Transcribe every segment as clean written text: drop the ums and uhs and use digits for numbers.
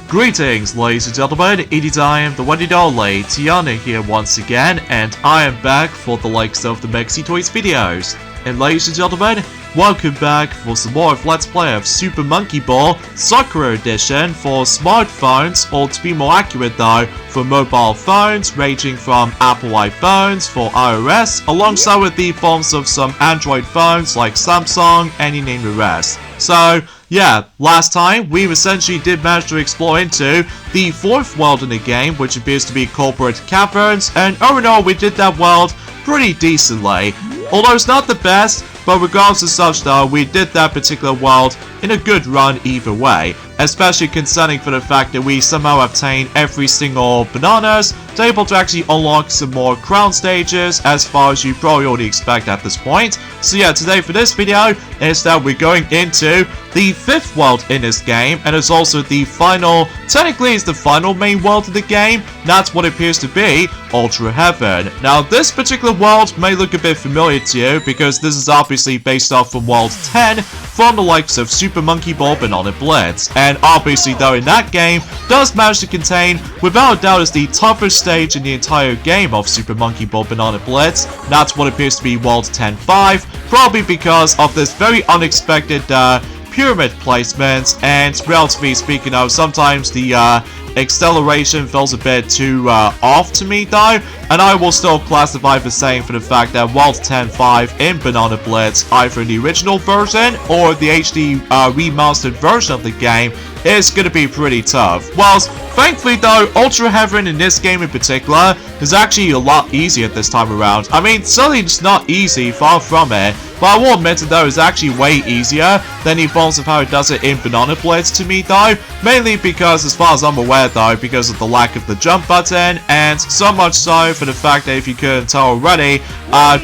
Greetings, ladies and gentlemen, it is I am the one and only Tiana here once again, and I am back for the likes of the Maxi Toys videos. And ladies and gentlemen, welcome back for some more of Let's Play of Super Monkey Ball Sakura Edition for smartphones, or to be more accurate though, for mobile phones ranging from Apple iPhones for iOS, alongside with the forms of some Android phones like Samsung and you name the rest. So, yeah, last time we essentially did manage to explore into the fourth world in the game, which appears to be corporate caverns, and all in all we did that world pretty decently. Although it's not the best, but regardless of such though, we did that particular world in a good run either way, especially concerning for the fact that we somehow obtained every single bananas, to able to actually unlock some more crown stages, as far as you probably already expect at this point. So yeah, today for this video is that we're going into the fifth world in this game, and it's also the final, technically it's the final main world of the game. That's what it appears to be, Ultra Heaven. Now this particular world may look a bit familiar to you, because this is obviously based off from World 10 from the likes of Super Monkey Ball Banana Blitz, and obviously though in that game does manage to contain, without a doubt, is the toughest stage in the entire game of Super Monkey Ball Banana Blitz. That's what appears to be World 10-5, probably because of this very unexpected pyramid placements, and relatively speaking though, sometimes the acceleration feels a bit too off to me though, and I will still classify the same for the fact that World 10-5 in Banana Blitz, either the original version or the HD remastered version of the game, is going to be pretty tough. Whilst thankfully though, Ultra Heaven in this game in particular is actually a lot easier this time around. I mean, certainly it's not easy, far from it, but I will admit it though, it's actually way easier than the forms of how it does it in Banana Blitz to me though, mainly because, as far as I'm aware though, because of the lack of the jump button, and so much so for the fact that if you couldn't tell already,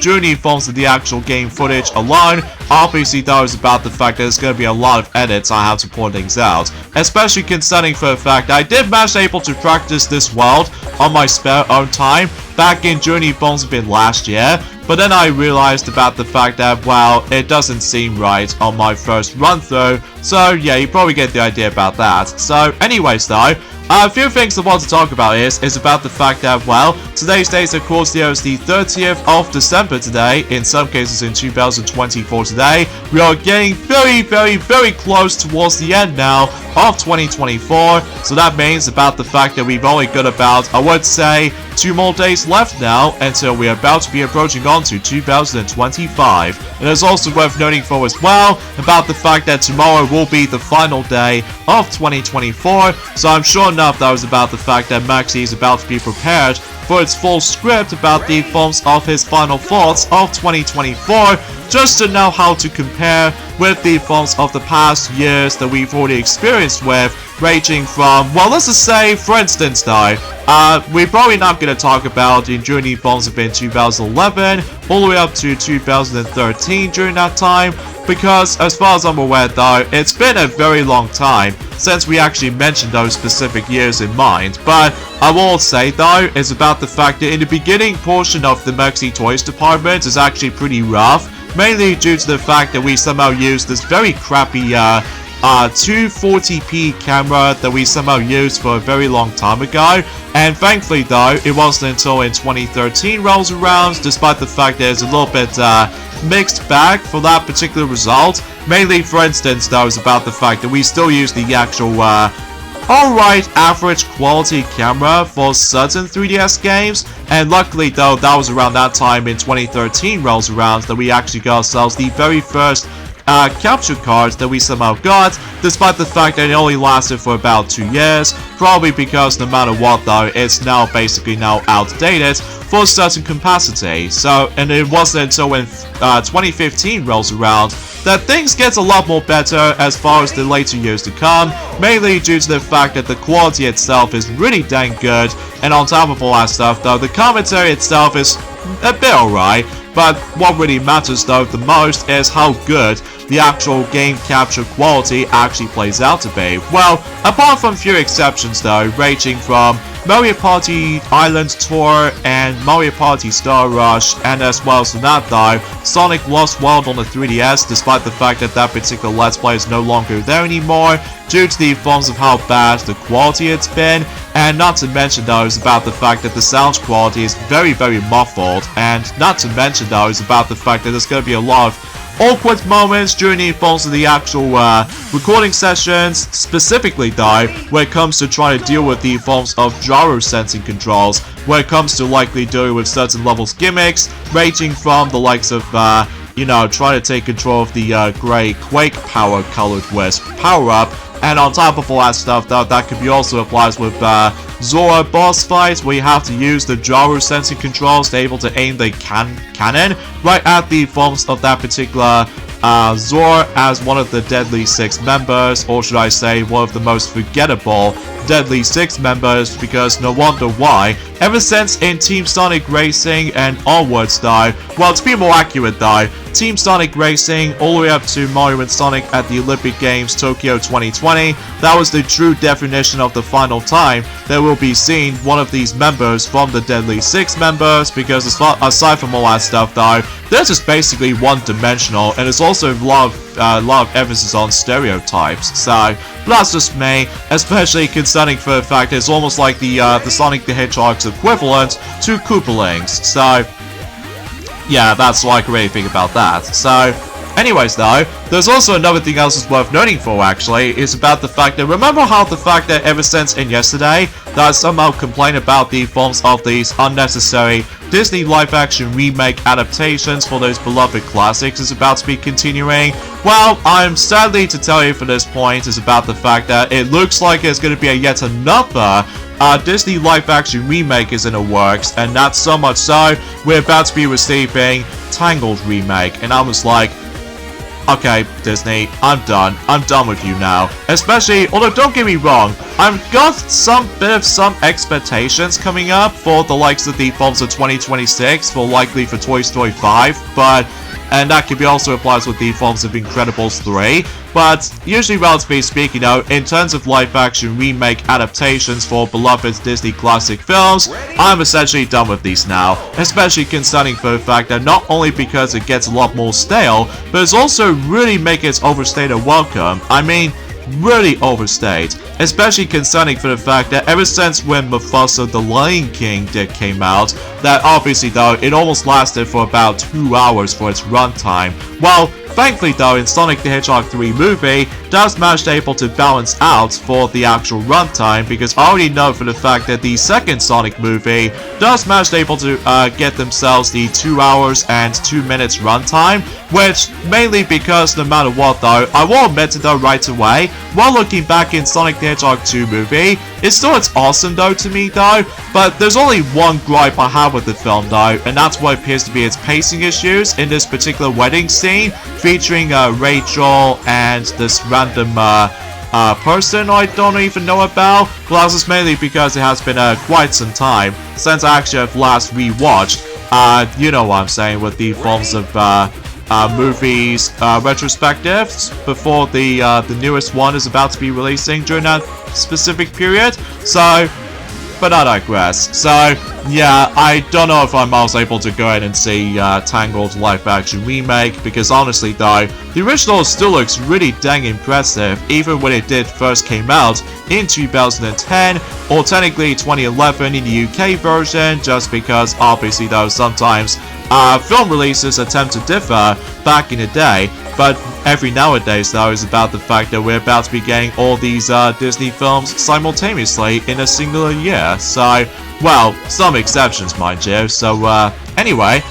during the forms of the actual game footage alone, obviously though is about the fact that there's going to be a lot of edits on how to point things out, especially concerning for the fact that I did manage able to practice this world on my spare own time back in Journey Bones Bin last year, but then I realized about the fact that, well, it doesn't seem right on my first run through, so yeah, you probably get the idea about that. So anyways though, a few things I want to talk about is about the fact that, well, today's date of course here is the 30th of December today, in some cases in 2024 today. We are getting very close towards the end now of 2024, so that means about the fact that we've only got about, I would say, 2 more days left now until we're about to be approaching on to 2025. And it's also worth noting for as well about the fact that tomorrow will be the final day of 2024, so I'm sure enough that was about the fact that Maxi is about to be prepared for its full script about the forms of his final thoughts of 2024, just to know how to compare with the forms of the past years that we've already experienced with, ranging from, well, let's just say, for instance though, we're probably not going to talk about the Journey forms of in 2011 all the way up to 2013 during that time, because as far as I'm aware though, it's been a very long time since we actually mentioned those specific years in mind. But I will say though, it's about the fact that in the beginning portion of the Maxi Toys department is actually pretty rough, mainly due to the fact that we somehow used this very crappy 240p camera that we somehow used for a very long time ago, and thankfully though, it wasn't until in 2013 rolls around, despite the fact that it's a little bit mixed bag for that particular result. Mainly, for instance though, is about the fact that we still use the actual alright average quality camera for certain 3DS games, and luckily though, that was around that time in 2013 rolls around that we actually got ourselves the very first capture cards that we somehow got, despite the fact that it only lasted for about 2 years, probably because no matter what though, it's now basically now outdated for a certain capacity. So, and it wasn't until when 2015 rolls around that things get a lot more better as far as the later years to come, mainly due to the fact that the quality itself is really dang good, and on top of all that stuff though, the commentary itself is a bit alright, but what really matters though the most is how good the actual game capture quality actually plays out to be. Well, apart from few exceptions though, ranging from Mario Party Island Tour and Mario Party Star Rush, and as well as that though, Sonic Lost World on the 3DS, despite the fact that that particular Let's Play is no longer there anymore, due to the forms of how bad the quality it's been, and not to mention though is about the fact that the sound quality is very muffled, and not to mention though is about the fact that there's going to be a lot of awkward moments during the forms of the actual recording sessions, specifically though when it comes to trying to deal with the forms of gyro sensing controls, when it comes to likely dealing with certain levels gimmicks, ranging from the likes of you know, trying to take control of the grey Quake power colored wisp power-up. And on top of all that stuff, though, that could be also applies with Zora boss fights, where you have to use the gyro sensing controls to be able to aim the cannon right at the forms of that particular Zora as one of the Deadly Six members, or should I say, one of the most forgettable Deadly Six members, because no wonder why. Ever since in Team Sonic Racing and onwards though, well, to be more accurate though, Team Sonic Racing all the way up to Mario and Sonic at the Olympic Games Tokyo 2020, that was the true definition of the final time that we'll be seeing one of these members from the Deadly Six members, because aside from all that stuff though, they're just basically one-dimensional, and it's also a lot of emphasis on stereotypes. So that's just me, especially concerning for the fact that it's almost like the Sonic the Hedgehog's equivalent to Koopalings. So yeah, that's what I can really think about that. So anyways though, there's also another thing else that's worth noting for actually, is about the fact that, remember how the fact that ever since in yesterday, that I somehow complained about the forms of these unnecessary Disney live-action remake adaptations for those beloved classics is about to be continuing? Well, I'm sadly to tell you for this point is about the fact that it looks like it's going to be yet another Disney live-action remake is in the works, and that's so much so, we're about to be receiving Tangled remake, and I was like, okay, Disney, I'm done with you now. Especially, although don't get me wrong, I've got some expectations coming up for the likes of the forms of 2026, for likely for Toy Story 5, but, and that could be also applies with the forms of Incredibles 3, but usually relatively speaking though, in terms of live-action remake adaptations for beloved Disney classic films, I'm essentially done with these now, especially concerning for the fact that not only because it gets a lot more stale, but it's also really making its overstated welcome. I mean, really overstayed, especially concerning for the fact that ever since when Mufasa the Lion King came out, that obviously though, it almost lasted for about 2 hours for its runtime. Well, thankfully though, in Sonic the Hedgehog 3 movie, does manage able to balance out for the actual runtime, because I already know for the fact that the second Sonic movie does manage able to get themselves the 2 hours and 2 minutes runtime, which mainly because no matter what though, I will admit it though right away, while looking back in Sonic the Hedgehog 2 movie, it's awesome though to me though, but there's only one gripe I have with the film though, and that's what appears to be its pacing issues in this particular wedding scene, featuring Rachel and this random person I don't even know about. Well, this is mainly because it has been quite some time since I actually have last rewatched, you know what I'm saying, with the forms of movies retrospectives before the newest one is about to be releasing during that specific period. So, but I digress. So, yeah, I don't know if I'm also able to go ahead and see Tangled live-action remake, because honestly though, the original still looks really dang impressive, even when it did first came out in 2010, or technically 2011 in the UK version, just because obviously though sometimes film releases attempt to differ back in the day, but every nowadays though is about the fact that we're about to be getting all these Disney films simultaneously in a singular year. So, well, some exceptions mind you. So anyway,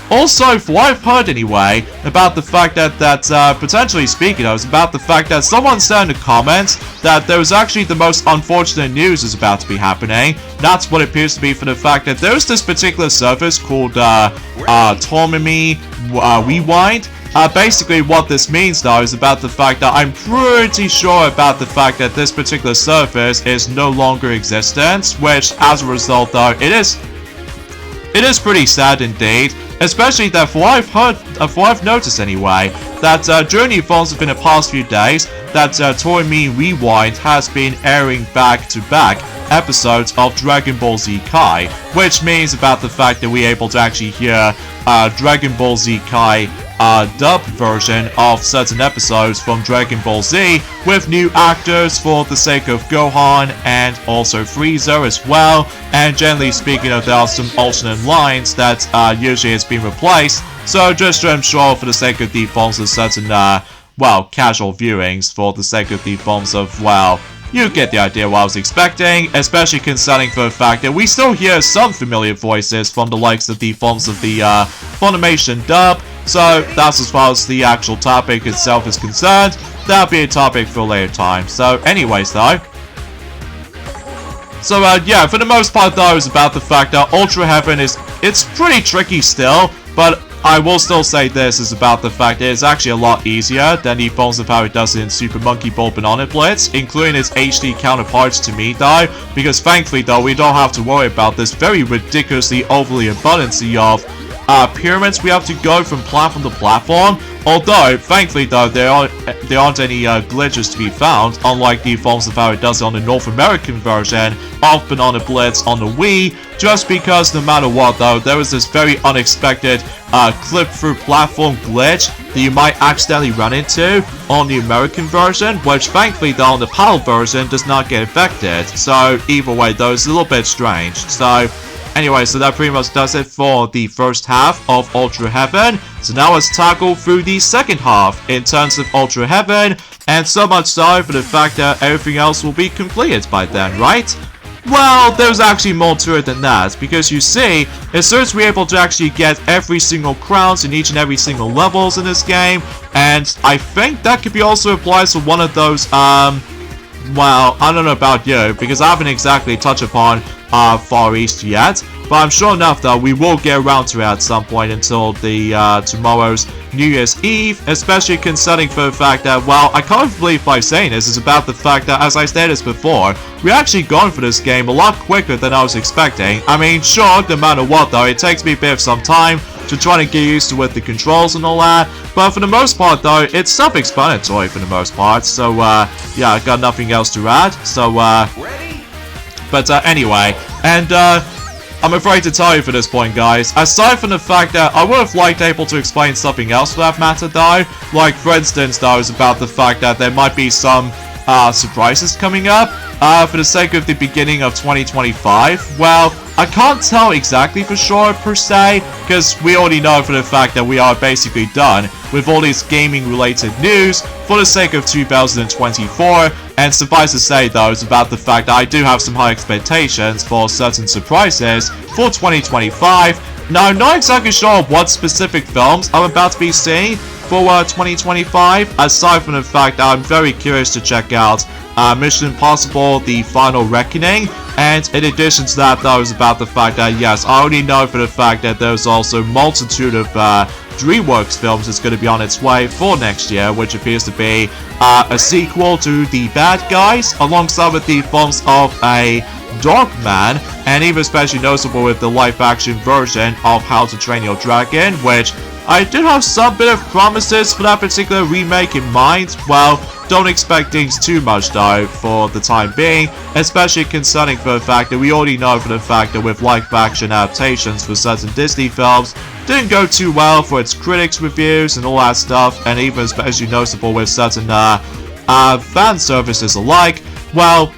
also for what I've heard anyway, about the fact that potentially speaking of, is about the fact that someone said in the comments that there was actually the most unfortunate news is about to be happening. That's what it appears to be, for the fact that there's this particular service called Tommy Rewind. Basically what this means though is about the fact that I'm pretty sure about the fact that this particular service is no longer existent, which as a result though, it is it is pretty sad indeed, especially that for what I've noticed anyway, that during the events within the past few days, that Toy Me Rewind has been airing back-to-back episodes of Dragon Ball Z Kai, which means about the fact that we're able to actually hear Dragon Ball Z Kai dubbed version of certain episodes from Dragon Ball Z with new actors for the sake of Gohan and also Frieza as well. And generally speaking, there are some alternate lines that usually has been replaced. So just to ensure for the sake of the forms of certain well, casual viewings, for the sake of the forms of, well, you get the idea what I was expecting, especially concerning for the fact that we still hear some familiar voices from the likes of the forms of the Funimation dub. So that's as far as the actual topic itself is concerned. That'll be a topic for a later time. So anyways though. So yeah, for the most part though, it's about the fact that Ultra Heaven it's pretty tricky still, but I will still say this is about the fact that it's actually a lot easier than the forms of how it does in Super Monkey Ball Banana Blitz, including its HD counterparts to me though, because thankfully though, we don't have to worry about this very ridiculously overly abundancy of pyramids we have to go from platform to platform. Although, thankfully though, there aren't any glitches to be found, unlike the forms of how it does on the North American version of Banana Blitz on the Wii, just because no matter what though, there was this very unexpected clip-through platform glitch that you might accidentally run into on the American version, which thankfully though on the PAL version does not get affected. So either way though, it's a little bit strange. So anyway, so that pretty much does it for the first half of Ultra Heaven. So now let's tackle through the second half in terms of Ultra Heaven, and so much so for the fact that everything else will be completed by then, right? Well, there's actually more to it than that, because you see, as soon as we're able to actually get every single crowns in each and every single levels in this game, and I think that could be also applied to one of those, well, I don't know about you, because I haven't exactly touched upon Far East yet, but I'm sure enough that we will get around to it at some point until the tomorrow's New Year's Eve, especially concerning for the fact that, well, I can't believe by saying this, is about the fact that, as I stated before, we're actually going for this game a lot quicker than I was expecting. I mean, sure, no matter what though, it takes me a bit of some time to try to get used to with the controls and all that, but for the most part though, it's self-explanatory for the most part, so yeah, I got nothing else to add, so but anyway, and I'm afraid to tell you for this point guys, aside from the fact that I would have liked able to explain something else for that matter though, like for instance though, is about the fact that there might be some surprises coming up for the sake of the beginning of 2025. Well, I can't tell exactly for sure per se, because we already know for the fact that we are basically done with all these gaming related news for the sake of 2024, and suffice to say though, it's about the fact that I do have some high expectations for certain surprises for 2025. Now, I'm not exactly sure what specific films I'm about to be seeing for 2025, aside from the fact that I'm very curious to check out Mission Impossible The Final Reckoning, and in addition to that though, is about the fact that yes, I already know for the fact that there's also a multitude of DreamWorks films that's going to be on its way for next year, which appears to be a sequel to The Bad Guys, alongside with the films of a Dogman, and even especially noticeable with the live-action version of How to Train Your Dragon, which I did have some bit of promises for that particular remake in mind. Well, don't expect things too much though for the time being, especially concerning for the fact that we already know for the fact that with live-action adaptations for certain Disney films didn't go too well for its critics' reviews and all that stuff, and even especially noticeable with certain fan services alike. Well,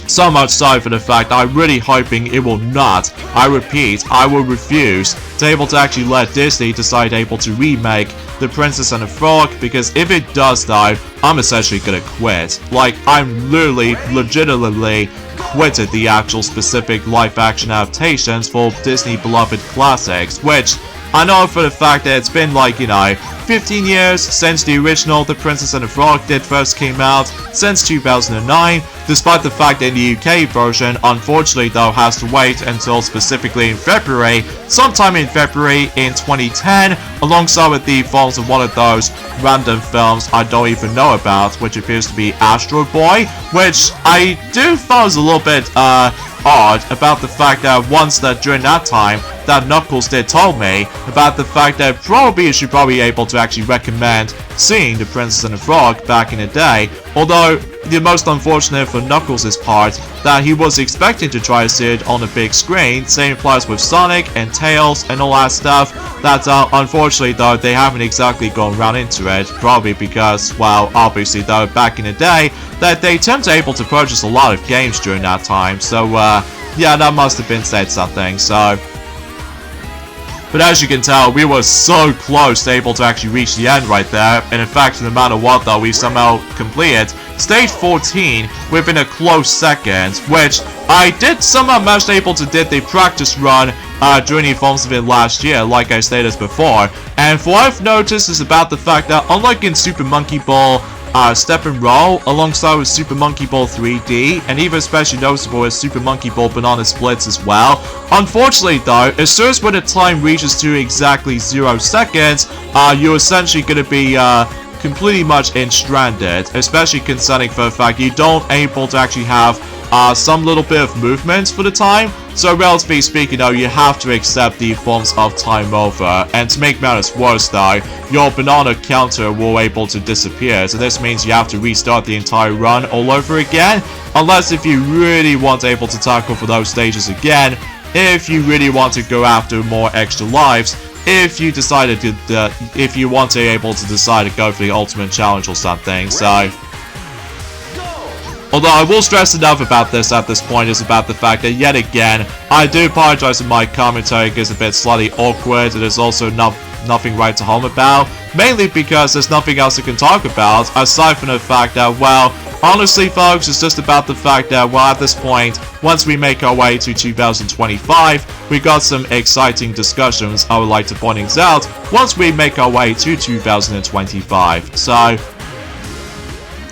so much so for the fact I'm really hoping it will not, I repeat, I will refuse to able to actually let Disney decide able to remake The Princess and the Frog, because if it does though, I'm essentially gonna quit. Like, I'm literally, legitimately quitted the actual specific live action adaptations for Disney beloved classics, which I know for the fact that it's been like, 15 years since the original The Princess and the Frog did first came out, since 2009, despite the fact that in the UK version, unfortunately though, has to wait until specifically in February, sometime in February in 2010, alongside with the films of one of those random films I don't even know about, which appears to be Astro Boy, which I do find was a little bit odd about the fact that once that during that time that Knuckles did told me about the fact that probably you should be able to actually recommend seeing The Princess and the Frog back in the day, although the most unfortunate for Knuckles' part that he was expecting to try to see it on the big screen. Same applies with Sonic and Tails and all that stuff, that unfortunately though they haven't exactly gone round into it, probably because, well, obviously though back in the day that they tend to able to purchase a lot of games during that time, so yeah, that must have been said something, so. But as you can tell, we were so close to able to actually reach the end right there, and in fact, no matter what though, we somehow completed Stage 14 within a close second, which I did somehow manage to able to did the practice run during the forms of it last year, like I stated before, and for what I've noticed is about the fact that unlike in Super Monkey Ball Step and Roll, alongside with Super Monkey Ball 3D, and even especially noticeable with Super Monkey Ball Banana Splits as well. Unfortunately though, as soon as when the time reaches to exactly 0 seconds, you're essentially going to be completely much stranded, especially concerning for the fact you don't able to actually have some little bit of movement for the time. So relatively speaking though, you have to accept the forms of time over, and to make matters worse though, your banana counter will able to disappear, so this means you have to restart the entire run all over again, unless if you really want able to tackle for those stages again, if you really want to go after more extra lives, if you decided to, if you want to able to decide to go for the ultimate challenge or something, so. Although I will stress enough about this at this point is about the fact that yet again, I do apologize if my commentary is a bit slightly awkward, and there's also nothing right to home about, mainly because there's nothing else I can talk about, aside from the fact that, well, honestly folks, it's just about the fact that, well, at this point, once we make our way to 2025, we got some exciting discussions I would like to point things out once we make our way to 2025, so.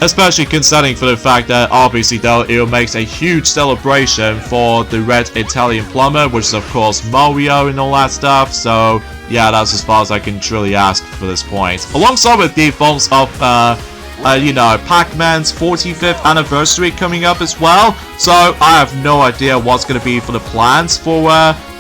Especially concerning for the fact that obviously though it makes a huge celebration for the Red Italian Plumber, which is of course Mario and all that stuff, so yeah, that's as far as I can truly ask for this point. Alongside with the forms of you know, Pac-Man's 45th anniversary coming up as well, so I have no idea what's going to be for the plans for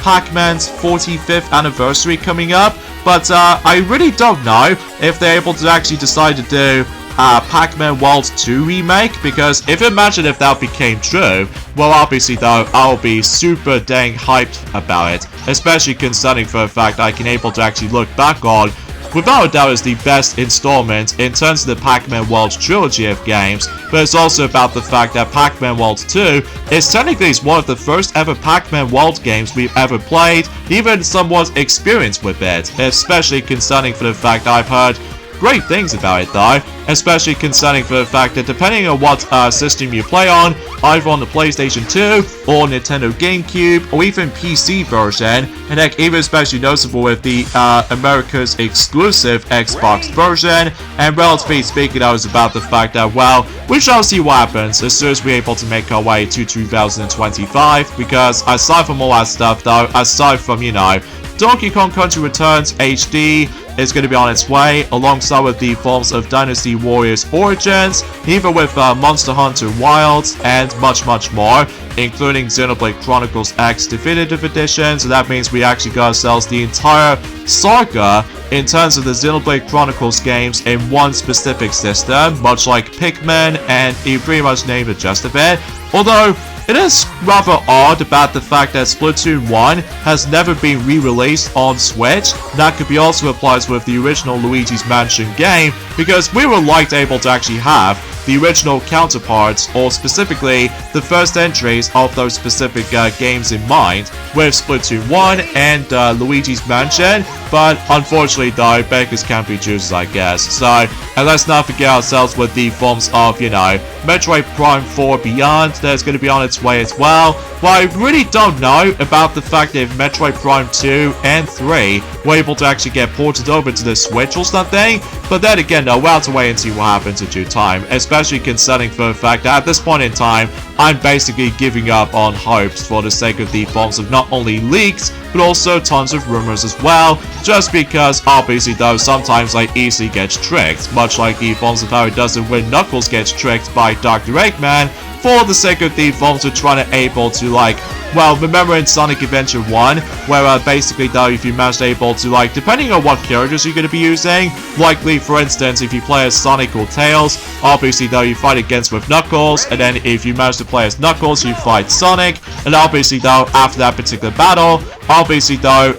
Pac-Man's 45th anniversary coming up, but I really don't know if they're able to actually decide to do Pac-Man World 2 remake, because if imagine if that became true, well obviously though I'll be super dang hyped about it, especially concerning for the fact I can able to actually look back on without a doubt is the best installment in terms of the Pac-Man World trilogy of games, but it's also about the fact that Pac-Man World 2 is technically one of the first ever Pac-Man World games we've ever played, even somewhat experienced with it, especially concerning for the fact I've heard great things about it though, especially concerning for the fact that depending on what system you play on, either on the PlayStation 2 or Nintendo GameCube or even PC version, and heck even especially noticeable with the America's exclusive Xbox version, and relatively speaking I was about the fact that, well, we shall see what happens as soon as we're able to make our way to 2025, because aside from all that stuff though, aside from, you know, Donkey Kong Country Returns HD is going to be on its way, alongside with the forms of Dynasty Warriors Origins, even with Monster Hunter Wilds, and much more, including Xenoblade Chronicles X Definitive Edition, so that means we actually got ourselves the entire saga in terms of the Xenoblade Chronicles games in one specific system, much like Pikmin, and you pretty much named it just a bit, although it is rather odd about the fact that Splatoon 1 has never been re-released on Switch. That could be also applied with the original Luigi's Mansion game, because we were able to actually have the original counterparts, or specifically the first entries of those specific games in mind, with Splatoon 1 and Luigi's Mansion, but unfortunately though, beggars can't be choosers I guess, so, and let's not forget ourselves with the forms of, you know, Metroid Prime 4 Beyond, that's going to be on its way as well. But I really don't know about the fact that if Metroid Prime 2 and 3 were able to actually get ported over to the Switch or something, but then again though, we'll have to wait and see what happens in due time, especially concerning for the fact that at this point in time, I'm basically giving up on hopes for the sake of the forms of not only leaks, but also tons of rumors as well, just because obviously though, sometimes I easily get tricked, much like the forms of how it does it when Knuckles gets tricked by Dr. Eggman for the sake of the forms, we're trying to able to, like, well, remember in Sonic Adventure 1, where basically though, if you manage to able to, like, depending on what characters you're going to be using, likely, for instance, if you play as Sonic or Tails, obviously though, you fight against with Knuckles, and then if you manage to play as Knuckles, you fight Sonic, and obviously though, after that particular battle, obviously though,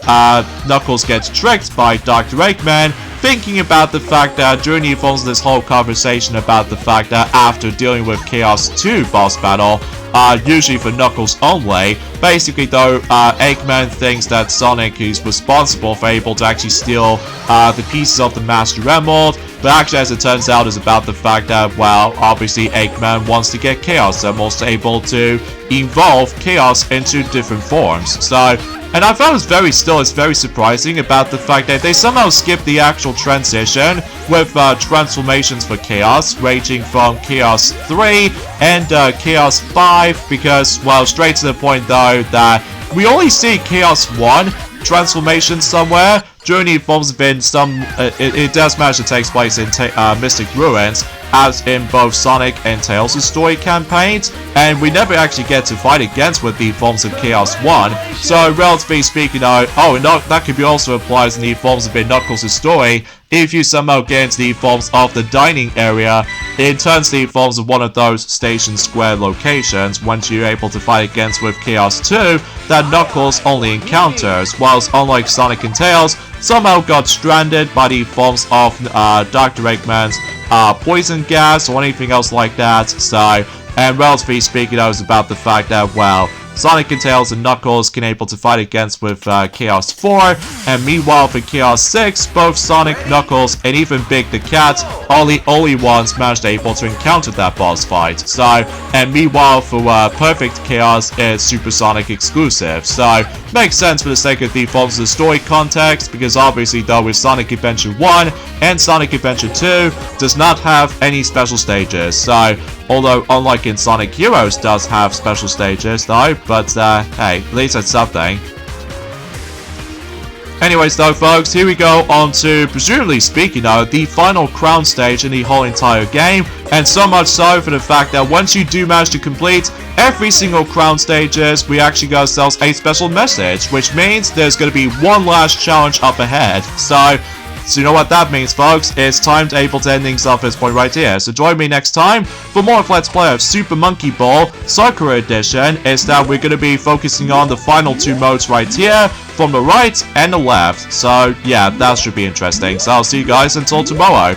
Knuckles gets tricked by Dr. Eggman, thinking about the fact that during the forms of this whole conversation about the fact that after dealing with Chaos 2 boss battle, usually for Knuckles only, basically though, Eggman thinks that Sonic is responsible for able to actually steal the pieces of the Master Emerald, but actually as it turns out is about the fact that, well, obviously Eggman wants to get Chaos Emeralds able to evolve Chaos into different forms. So, and I found it's very surprising about the fact that they somehow skipped the actual transition with transformations for Chaos, ranging from Chaos 3 and Chaos 5, because, well, straight to the point though, that we only see Chaos 1 transformation somewhere. During the forms have been some, it does manage to take place in Mystic Ruins, as in both Sonic and Tails' story campaigns, and we never actually get to fight against with the forms of Chaos 1, so relatively speaking, that could be also applies in the forms of Knuckles' story. If you somehow get into the forms of the dining area, it turns the forms of one of those Station Square locations once you're able to fight against with Chaos 2 that Knuckles only encounters, whilst unlike Sonic and Tails, somehow got stranded by the forms of Dr. Eggman's poison gas or anything else like that. So, and relatively speaking, that was about the fact that, well, Sonic and Tails and Knuckles can able to fight against with Chaos 4, and meanwhile for Chaos 6, both Sonic, Knuckles, and even Big the Cat are the only ones managed able to encounter that boss fight. So, and meanwhile for Perfect Chaos, it's Super Sonic exclusive. So, makes sense for the sake of the forms of the story context, because obviously though with Sonic Adventure 1 and Sonic Adventure 2 does not have any special stages. So, although unlike in Sonic Heroes does have special stages though, but hey, at least that's something. Anyways though folks, here we go on to, presumably speaking though, the final crown stage in the whole entire game, and so much so for the fact that once you do manage to complete every single crown stages, we actually got ourselves a special message, which means there's going to be one last challenge up ahead. So you know what that means, folks. It's time to able to end things off at this point right here. So join me next time for more of Let's Play of Super Monkey Ball Sakura Edition. Is that we're going to be focusing on the final two modes right here, from the right and the left. So yeah, that should be interesting. So I'll see you guys until tomorrow.